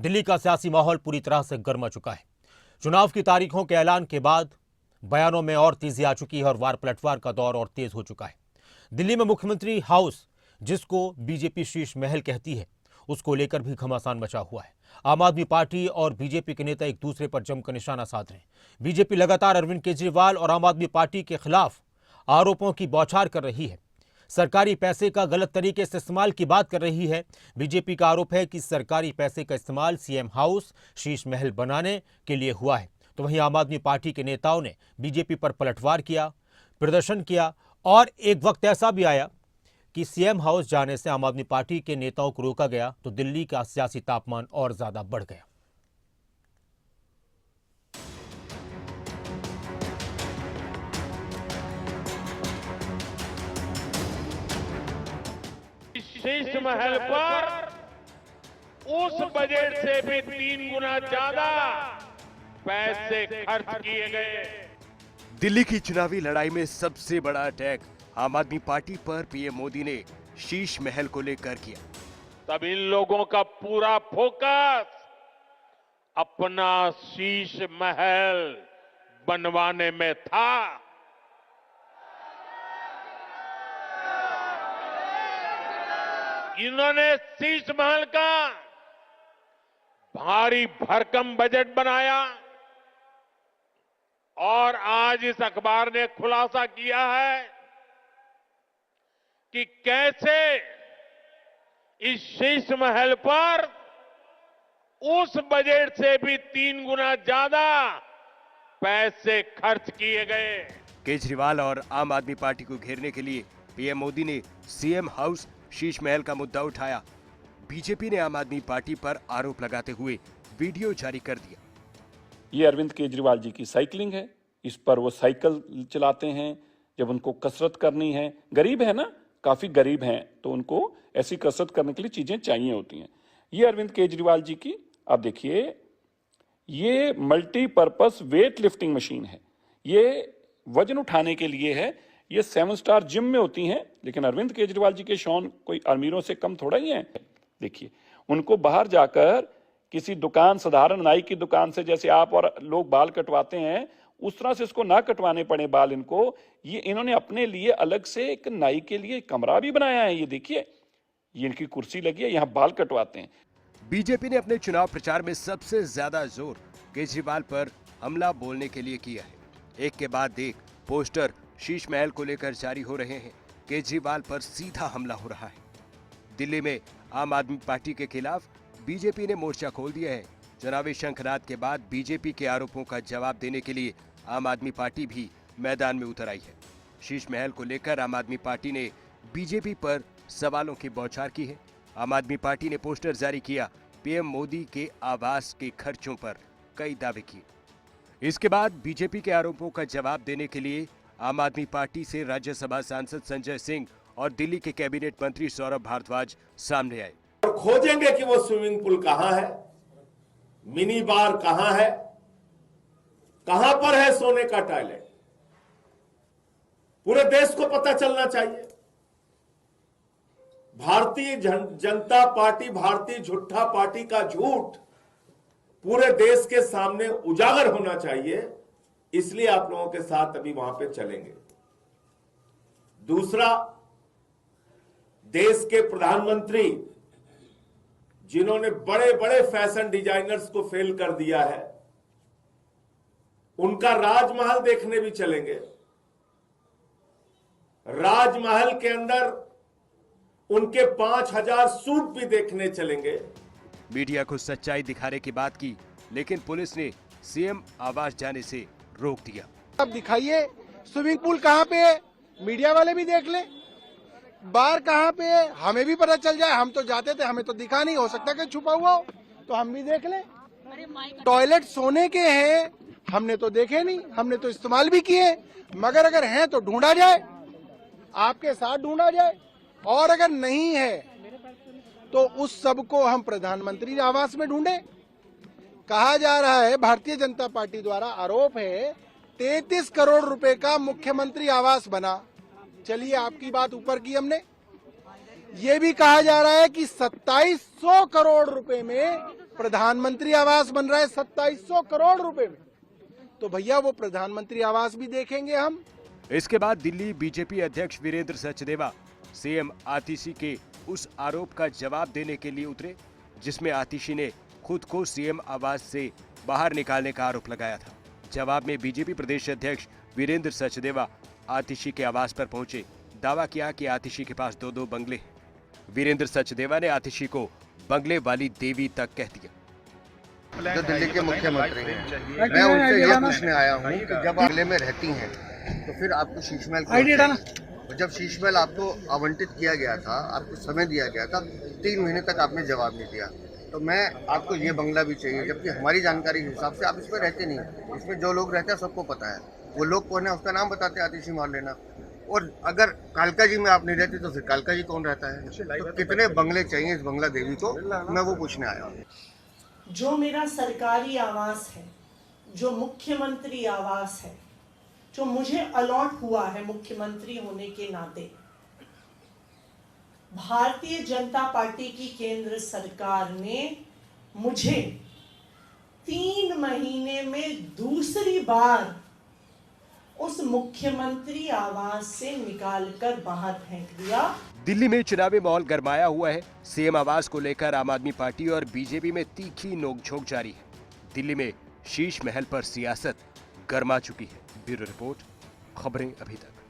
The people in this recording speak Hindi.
दिल्ली का सियासी माहौल पूरी तरह से गर्मा चुका है। चुनाव की तारीखों के ऐलान के बाद बयानों में और तेजी आ चुकी है और वार पलटवार का दौर और तेज हो चुका है। दिल्ली में मुख्यमंत्री हाउस, जिसको बीजेपी शीश महल कहती है, उसको लेकर भी घमासान मचा हुआ है। आम आदमी पार्टी और बीजेपी के नेता एक दूसरे पर जमकर निशाना साध रहे हैं। बीजेपी लगातार अरविंद केजरीवाल और आम आदमी पार्टी के खिलाफ आरोपों की बौछार कर रही है। सरकारी पैसे का गलत तरीके से इस्तेमाल की बात कर रही है। बीजेपी का आरोप है कि सरकारी पैसे का इस्तेमाल सीएम हाउस, शीश महल बनाने के लिए हुआ है। तो वहीं आम आदमी पार्टी के नेताओं ने बीजेपी पर पलटवार किया, प्रदर्शन किया और एक वक्त ऐसा भी आया कि सीएम हाउस जाने से आम आदमी पार्टी के नेताओं को रोका गया तो दिल्ली का सियासी तापमान और ज्यादा बढ़ गया। शीश महल पर उस बजट से भी 3 गुना ज्यादा पैसे खर्च किए गए। दिल्ली की चुनावी लड़ाई में सबसे बड़ा अटैक आम आदमी पार्टी पर पीएम मोदी ने शीश महल को लेकर किया। तब इन लोगों का पूरा फोकस अपना शीश महल बनवाने में था। इन्होंने शीश महल का भारी भरकम बजट बनाया और आज इस अखबार ने खुलासा किया है कि कैसे इस शीश महल पर उस बजट से भी 3 गुना ज्यादा पैसे खर्च किए गए। केजरीवाल और आम आदमी पार्टी को घेरने के लिए पीएम मोदी ने सीएम हाउस, शीश महल का मुद्दा उठाया। बीजेपी ने आम आदमी पार्टी पर आरोप लगाते हुए वीडियो जारी कर दिया। ये अरविंद केजरीवाल जी की साइकिलिंग है, इस पर वो साइकिल चलाते हैं जब उनको कसरत करनी है। गरीब है ना, काफी गरीब हैं, तो उनको ऐसी कसरत करने के लिए चीजें चाहिए होती हैं। ये अरविंद केजरीवाल जी की, आप देखिए, ये मल्टीपर्पस वेट लिफ्टिंग मशीन है। ये वजन उठाने के लिए है। ये 7 स्टार जिम में होती हैं, लेकिन अरविंद केजरीवाल जी के शौन कोई अमीरों से कम थोड़ा ही हैं। देखिए, उनको बाहर जाकर किसी दुकान, साधारण नाई की दुकान से जैसे आप और लोग बाल कटवाते हैं, उस तरह से इसको ना कटवाने पड़े बाल इनको। ये इन्होंने अपने लिए अलग से एक नाई के लिए कमरा भी बनाया है। ये देखिए, ये इनकी कुर्सी लगी है, यहाँ बाल कटवाते हैं। बीजेपी ने अपने चुनाव प्रचार में सबसे ज्यादा जोर केजरीवाल पर हमला बोलने के लिए किया है। एक के बाद एक पोस्टर शीश महल को लेकर जारी हो रहे हैं। केजरीवाल पर सीधा हमला हो रहा है। दिल्ली में आम आदमी पार्टी के खिलाफ बीजेपी ने मोर्चा खोल दिया है। चुनावी शंखनाद के बाद बीजेपी के आरोपों का जवाब देने के लिए आम आदमी पार्टी भी मैदान में उतर आई है। शीश महल को लेकर आम आदमी पार्टी ने बीजेपी पर सवालों की बौछार की है। आम आदमी पार्टी ने पोस्टर जारी किया, पीएम मोदी के आवास के खर्चों पर कई दावे किए। इसके बाद बीजेपी के आरोपों का जवाब देने के लिए आम आदमी पार्टी से राज्यसभा सांसद संजय सिंह और दिल्ली के कैबिनेट मंत्री सौरभ भारद्वाज सामने आए। और खोजेंगे कि वो स्विमिंग पूल कहां है, मिनी बार कहां है, कहां पर है सोने का टॉयलेट। पूरे देश को पता चलना चाहिए। भारतीय जनता पार्टी, भारतीय झूठा पार्टी का झूठ पूरे देश के सामने उजागर होना चाहिए। इसलिए आप लोगों के साथ अभी वहां पे चलेंगे। दूसरा, देश के प्रधानमंत्री जिन्होंने बड़े बड़े फैशन डिजाइनर्स को फेल कर दिया है, उनका राजमहल देखने भी चलेंगे। राजमहल के अंदर उनके 5000 सूट भी देखने चलेंगे। मीडिया को सच्चाई दिखाने की बात की, लेकिन पुलिस ने सीएम आवास जाने से रोक दिया। अब दिखाइए स्विमिंग पूल कहाँ पे है, मीडिया वाले भी देख ले। बार कहाँ पे है, हमें भी पता चल जाए। हम तो जाते थे, हमें तो दिखा नहीं, हो सकता कि छुपा हुआ हो, तो हम भी देख ले। टॉयलेट सोने के हैं, हमने तो देखे नहीं, हमने तो इस्तेमाल भी किए। मगर अगर हैं तो ढूंढा जाए, आपके साथ ढूंढा जाए, और अगर नहीं है तो उस सब को हम प्रधानमंत्री आवास में ढूंढे। कहा जा रहा है, भारतीय जनता पार्टी द्वारा आरोप है 33 करोड़ रुपए का मुख्यमंत्री आवास बना। चलिए, आपकी बात ऊपर की हमने। ये भी कहा जा रहा है कि 2700 करोड़ रुपए में प्रधानमंत्री आवास बन रहा है 2700 करोड़ रुपए में, तो भैया वो प्रधानमंत्री आवास भी देखेंगे हम। इसके बाद दिल्ली बीजेपी अध्यक्ष वीरेंद्र सचदेवा सीएम आतिशी के उस आरोप का जवाब देने के लिए उतरे जिसमें आतिशी ने खुद को सीएम आवास से बाहर निकालने का आरोप लगाया था। जवाब में बीजेपी प्रदेश अध्यक्ष वीरेंद्र सचदेवा आतिशी के आवास पर पहुंचे, दावा किया कि आतिशी के पास 2-2 बंगले हैं। वीरेंद्र सचदेवा ने आतिशी को बंगले वाली देवी तक कह दिया। जो दिल्ली के मुख्यमंत्री हैं, मैं उनसे ये पूछने आया हूँ कि जब आप बंगले में रहती हैं तो फिर आपको शीश महल क्यों चाहिए? और जब शीश महल आपको आवंटित किया गया था, आपको समय दिया गया था, 3 महीने तक आपने जवाब नहीं दिया, तो मैं आपको ये बंगला भी चाहिए, जबकि हमारी जानकारी के हिसाब से आप इसमें रहते नहीं। इसमें जो लोग रहते हैं सबको पता है, वो लोग कौन है उसका नाम बताते हैं, आतिशी मान लेना। और अगर कालका जी में आप नहीं रहते तो फिर कालका जी कौन रहता है? तो कितने बंगले चाहिए इस बंगला देवी को, मैं वो पूछने आया हूँ। जो मेरा सरकारी आवास है, जो मुख्यमंत्री आवास है, जो मुझे अलॉट हुआ है मुख्यमंत्री होने के नाते, भारतीय जनता पार्टी की केंद्र सरकार ने मुझे 3 महीने में दूसरी बार उस मुख्यमंत्री आवास से निकालकर बाहर फेंक दिया। दिल्ली में चुनावी माहौल गरमाया हुआ है। सीएम आवास को लेकर आम आदमी पार्टी और बीजेपी में तीखी नोकझोंक जारी है। दिल्ली में शीश महल पर सियासत गरमा चुकी है। ब्यूरो रिपोर्ट, खबरें अभी तक।